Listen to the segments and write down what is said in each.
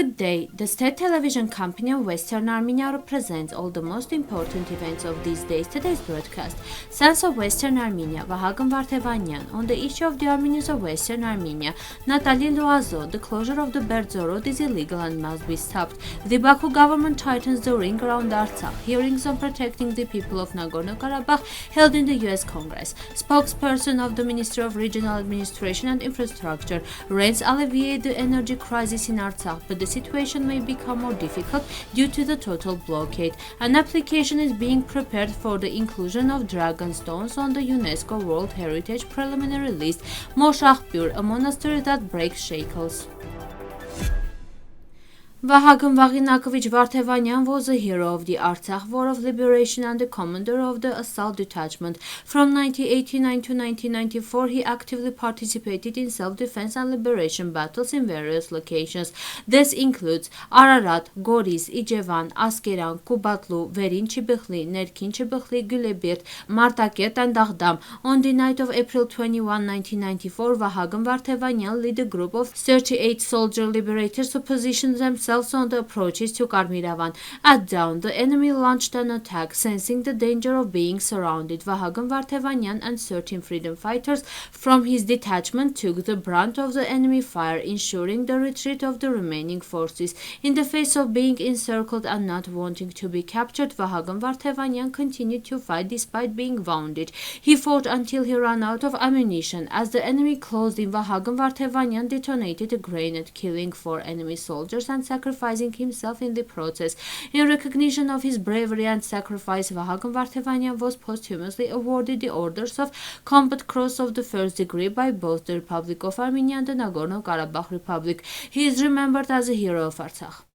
Good day. The state television company of Western Armenia represents all the most important events of these days. Today's broadcast, Sense of Western Armenia.Vahagn Vardevanyan. On the issue of the Armenians of Western Armenia, Nathalie Loiseau, the closure of the Berdzor road is illegal and must be stopped. The Baku government tightens the ring around Artsakh. Hearings on protecting the people of Nagorno-Karabakh held in the US Congress. Spokesperson of the Ministry of Regional Administration and Infrastructure rains alleviate the energy crisis in Artsakh, but the situation may become more difficult due to the total blockade. An application is being prepared for the inclusion of dragon stones on the UNESCO World Heritage preliminary list. Moshagbyur, a monastery that breaks shackles. Vahagn Vardevanyan was a hero of the Artsakh War of Liberation and the commander of the assault detachment. From 1989 to 1994, he actively participated in self-defense and liberation battles in various locations. This includes Ararat, Goris, Yerevan, Askeran, Kubatlu, Verin Chibıkhli, Nerkin Chibıkhli, Gülebirt, Martaket, and Aghdam. On the night of April 21, 1994, Vahagn Vardevanyan led a group of 38 soldier liberators who positioned themselves on the approaches to Yerevan. At dawn, the enemy launched an attack. Sensing the danger of being surrounded, Vahagn Vardevanyan and 13 freedom fighters from his detachment took the brunt of the enemy fire, ensuring the retreat of the remaining forces. In the face of being encircled and not wanting to be captured, Vahagn Vardevanyan continued to fight despite being wounded. He fought until he ran out of ammunition. As the enemy closed in, Vahagn Vardevanyan detonated a grenade, killing 4 enemy soldiers and sacrificing himself in the process. In recognition of his bravery and sacrifice, Vahagn Vardevanyan was posthumously awarded the Orders of Combat Cross of the First Degree by both the Republic of Armenia and the Nagorno-Karabakh Republic. He is remembered as a hero of Artsakh.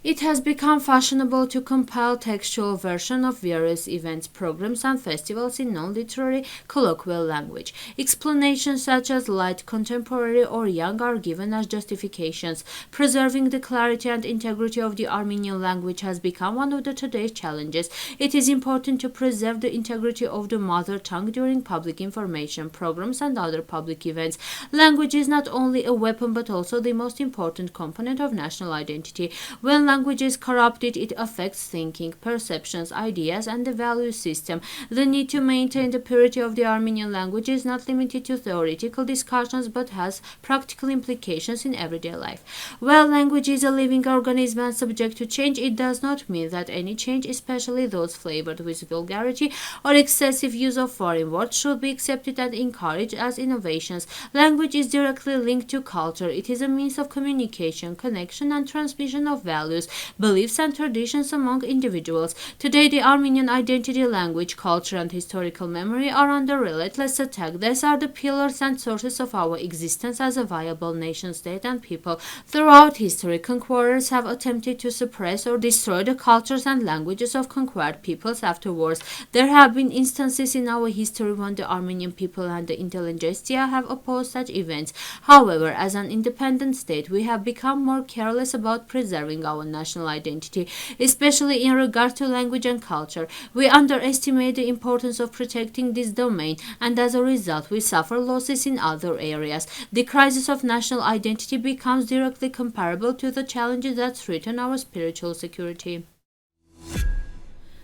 It has become fashionable to compile textual versions of various events, programs, and festivals in non-literary colloquial language. Explanations such as light, contemporary, or young are given as justifications. Preserving the clarity and integrity of the Armenian language has become one of today's challenges. It is important to preserve the integrity of the mother tongue during public information programs and other public events. Language is not only a weapon but also the most important component of national identity. When language is corrupted, it affects thinking, perceptions, ideas, and the value system. The need to maintain the purity of the Armenian language is not limited to theoretical discussions but has practical implications in everyday life. While language is a living organism and subject to change, it does not mean that any change, especially those flavored with vulgarity or excessive use of foreign words, should be accepted and encouraged as innovations. Language is directly linked to culture. It is a means of communication, connection, and transmission of values, beliefs, and traditions among individuals. Today, the Armenian identity, language, culture, and historical memory are under relentless attack. These are the pillars and sources of our existence as a viable nation-state and people. Throughout history, conquerors have attempted to suppress or destroy the cultures and languages of conquered peoples afterwards. There have been instances in our history when the Armenian people and the intelligentsia have opposed such events. However, as an independent state, we have become more careless about preserving our national identity, especially in regard to language and culture. We underestimate the importance of protecting this domain, and as a result, we suffer losses in other areas. The crisis of national identity becomes directly comparable to the challenges that threaten our spiritual security.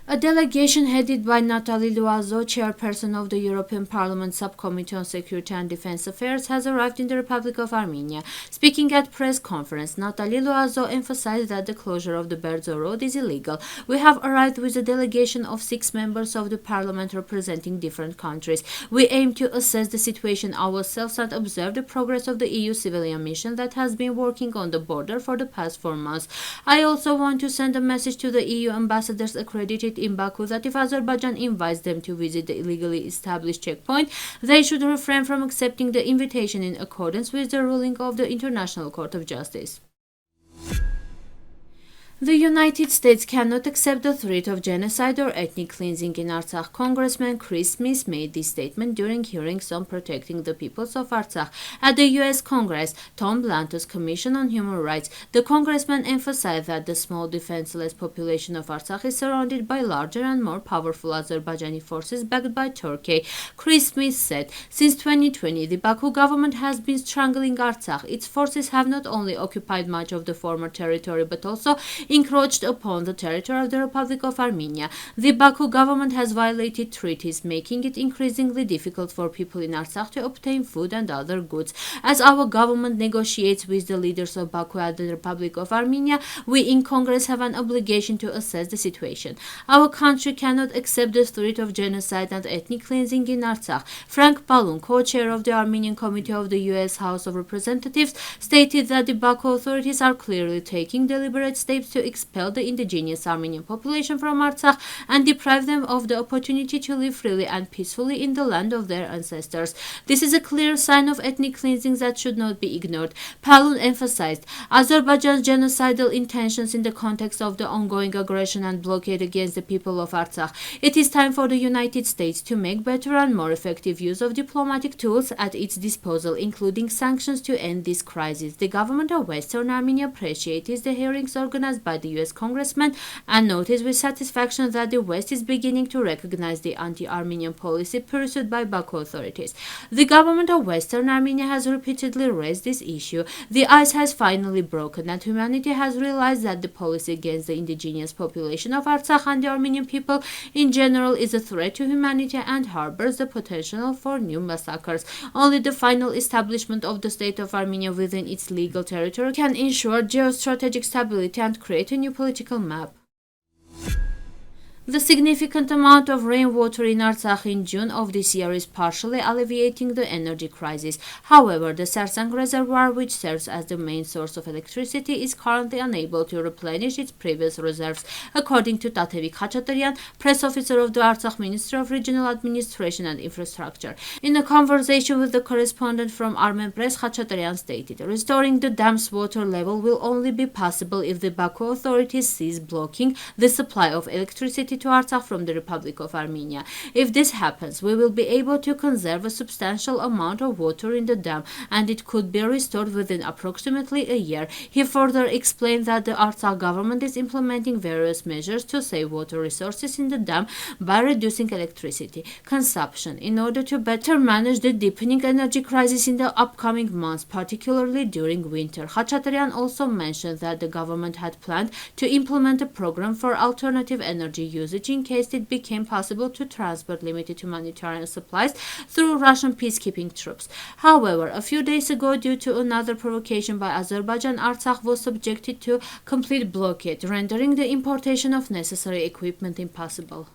A delegation headed by Nathalie Loiseau, chairperson of the European Parliament Subcommittee on Security and Defense Affairs, has arrived in the Republic of Armenia. Speaking at press conference, Nathalie Loiseau emphasized that the closure of the Berdzor road is illegal. We have arrived with a delegation of 6 members of the parliament representing different countries. We aim to assess the situation ourselves and observe the progress of the EU civilian mission that has been working on the border for the past 4 months. I also want to send a message to the EU ambassadors accredited in Baku that if Azerbaijan invites them to visit the illegally established checkpoint, they should refrain from accepting the invitation in accordance with the ruling of the International Court of Justice. The United States cannot accept the threat of genocide or ethnic cleansing in Artsakh. Congressman Chris Smith made this statement during hearings on protecting the peoples of Artsakh at the U.S. Congress Tom Blanton's Commission on Human Rights. The congressman emphasized that the small defenseless population of Artsakh is surrounded by larger and more powerful Azerbaijani forces backed by Turkey. Chris Smith said, "Since 2020, the Baku government has been strangling Artsakh. Its forces have not only occupied much of the former territory but also encroached upon the territory of the Republic of Armenia. The Baku government has violated treaties, making it increasingly difficult for people in Artsakh to obtain food and other goods. As our government negotiates with the leaders of Baku and the Republic of Armenia, we in Congress have an obligation to assess the situation. Our country cannot accept the threat of genocide and ethnic cleansing in Artsakh." Frank Balun, co-chair of the Armenian Committee of the U.S. House of Representatives, stated that the Baku authorities are clearly taking deliberate steps to expel the indigenous Armenian population from Artsakh and deprive them of the opportunity to live freely and peacefully in the land of their ancestors. This is a clear sign of ethnic cleansing that should not be ignored. Palun emphasized Azerbaijan's genocidal intentions in the context of the ongoing aggression and blockade against the people of Artsakh. It is time for the United States to make better and more effective use of diplomatic tools at its disposal, including sanctions, to end this crisis. The government of Western Armenia appreciates the hearings organized by the U.S. congressman and noticed with satisfaction that the West is beginning to recognize the anti-Armenian policy pursued by Baku authorities. The government of Western Armenia has repeatedly raised this issue. The ice has finally broken and humanity has realized that the policy against the indigenous population of Artsakh and the Armenian people in general is a threat to humanity and harbors the potential for new massacres. Only the final establishment of the state of Armenia within its legal territory can ensure geostrategic stability and create a new political map. The significant amount of rainwater in Artsakh in June of this year is partially alleviating the energy crisis. However, the Sarsang reservoir, which serves as the main source of electricity, is currently unable to replenish its previous reserves, according to Nathalie Loiseau, press officer of the Artsakh Ministry of Regional Administration and Infrastructure. In a conversation with the correspondent from Armen Press, Loiseau stated, "Restoring the dam's water level will only be possible if the Baku authorities cease blocking the supply of electricity to Artsakh from the Republic of Armenia. If this happens, we will be able to conserve a substantial amount of water in the dam, and it could be restored within approximately a year." He further explained that the Artsakh government is implementing various measures to save water resources in the dam by reducing electricity consumption in order to better manage the deepening energy crisis in the upcoming months, particularly during winter. Khachaturian also mentioned that the government had planned to implement a program for alternative energy usage in case it became possible to transport limited humanitarian supplies through Russian peacekeeping troops. However, a few days ago, due to another provocation by Azerbaijan, Artsakh was subjected to complete blockade, rendering the importation of necessary equipment impossible.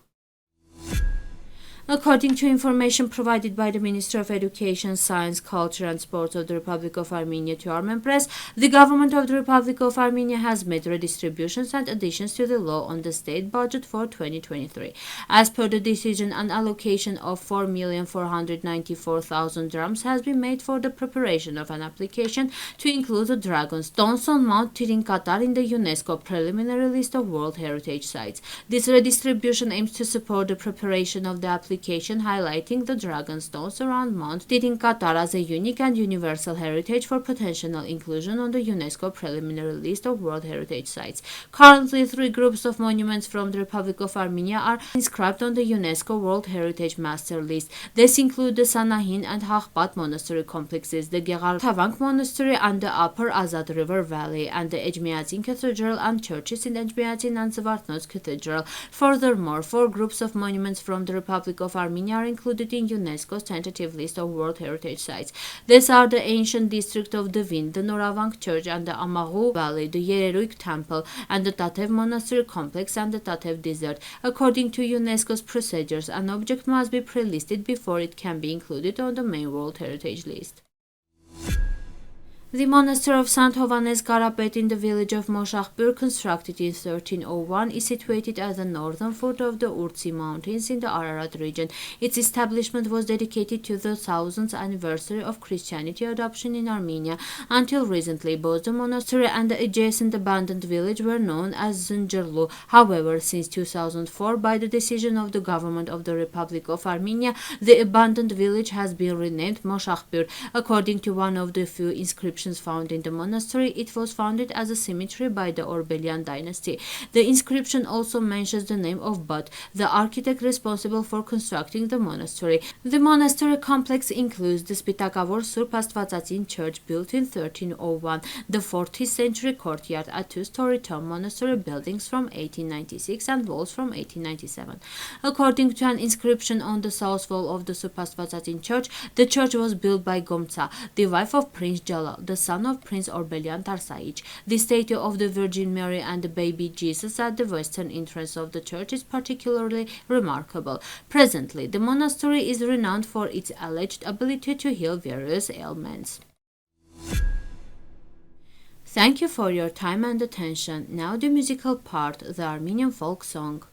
According to information provided by the Ministry of Education, Science, Culture and Sports of the Republic of Armenia to Armen Press, the government of the Republic of Armenia has made redistributions and additions to the law on the state budget for 2023. As per the decision, an allocation of 4,494,000 drams has been made for the preparation of an application to include the dragon stones on Mount Tirinkatar in the UNESCO preliminary list of World Heritage Sites. This redistribution aims to support the preparation of the application, highlighting the dragon stones around Mount Tirinkatar as a unique and universal heritage for potential inclusion on the UNESCO preliminary list of World Heritage Sites. Currently, 3 groups of monuments from the Republic of Armenia are inscribed on the UNESCO World Heritage Master List. These include the Sanahin and Haghbat monastery complexes, the Vardevanyan monastery and the Upper Azad River Valley, and the Ejmiadzin Cathedral and churches in Ejmiadzin and Zvartnots Cathedral. Furthermore, 4 groups of monuments from the Republic of Armenia are included in UNESCO's tentative list of World Heritage Sites. These are the ancient district of Devin, the Noravang Church and the Amaghu Valley, the Yerevan Temple, and the Tatev Monastery Complex and the Tatev Desert. According to UNESCO's procedures, an object must be pre-listed before it can be included on the main World Heritage list. The monastery of St. Hovannes Karapet in the village of Moshagbyur, constructed in 1301, is situated at the northern foot of the Urtsi Mountains in the Ararat region. Its establishment was dedicated to the 1000th anniversary of Christianity adoption in Armenia. Until recently, both the monastery and the adjacent abandoned village were known as Zângerlu. However, since 2004, by the decision of the government of the Republic of Armenia, the abandoned village has been renamed Moshagbyur. According to one of the few inscriptions found in the monastery, it was founded as a cemetery by the Orbelian dynasty. The inscription also mentions the name of But, the architect responsible for constructing the monastery. The monastery complex includes the Spitakavor Surp Astvatsatin church built in 1301, the 14th century courtyard, a two-story tomb monastery buildings from 1896 and walls from 1897. According to an inscription on the south wall of the Surp Astvatsatin church, the church was built by Gomtsa, the wife of Prince Jalal, the son of Prince Orbelian Tarsaic. The statue of the Virgin Mary and the baby Jesus at the western entrance of the church is particularly remarkable. Presently, the monastery is renowned for its alleged ability to heal various ailments. Thank you for your time and attention. Now the musical part, the Armenian folk song.